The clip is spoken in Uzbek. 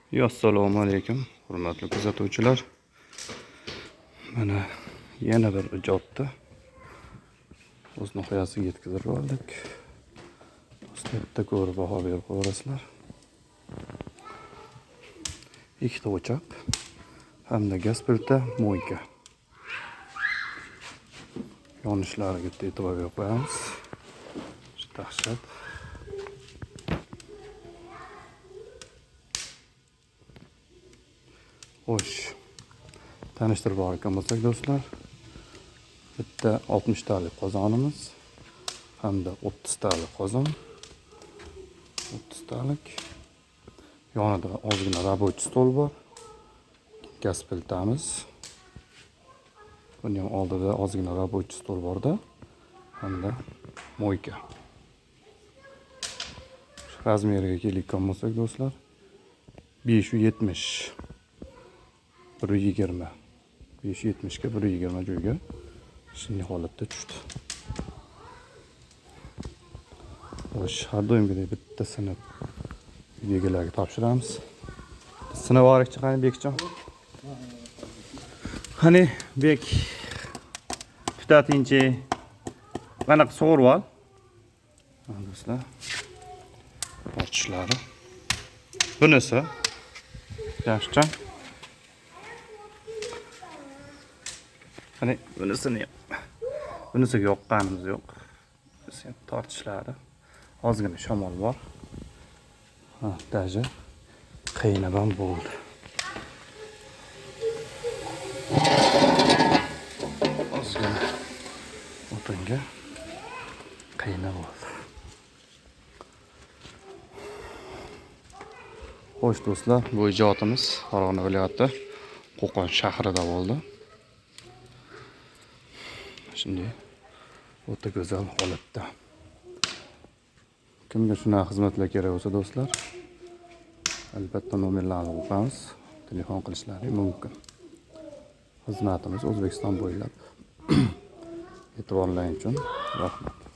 Assalomu alaykum, hurmatli kuzatuvchilar. Mana yana bir ijodni o'z nihoyasiga yetkazib oldik. Bitta ko'rib baho berib qo'yasizlar. Ikkita o'choq hamda gaz plita mo'yka. Yonishlariga e'tibor berib qo'yamiz. Dahshat. Xo'sh, tanishtirib olgan bo'lsak do'stlar, bitta 60 talik qozonimiz hamda 30 talik qozon. 30 talik. Yonida ozgina рабочий stol bor. Gaz plitamiz. Buning ham oldida ozgina рабочий stol borda hamda mo'yka. Razmeriga kelgan bo'lsak do'stlar, 570 120 570 ga 120 joyga shunday holatda tushdi. Xo'sh, har doimgidek bittasini videolarga topshiramiz. Sinab orik chiqani Bekjon. Qani Bek, tutatinchi qanaqa sug'urib ol. Do'stlar, ortishlari. Bunisi yaxshi. Qani bunisiga yoqqanimiz yo'q. Biz ham tortishlari. Ozgina shamol bor. Даже qaynab ham bo'ldi. Ozgina o'tinga qaynab bo'ldi. Xo'sh do'stlar, bu ijodimiz Farg'ona viloyati Qo'qon shahrida bo'ldi. Shunday o'ta go'zal holatda. Kimga shunaqa xizmatlar kerak bo'lsa do'stlar, albatta nomerlarni o'qamiz, telefon qilishlari mumkin. Xizmatimiz O'zbekiston bo'ylab. E'tiborlaring uchun rahmat.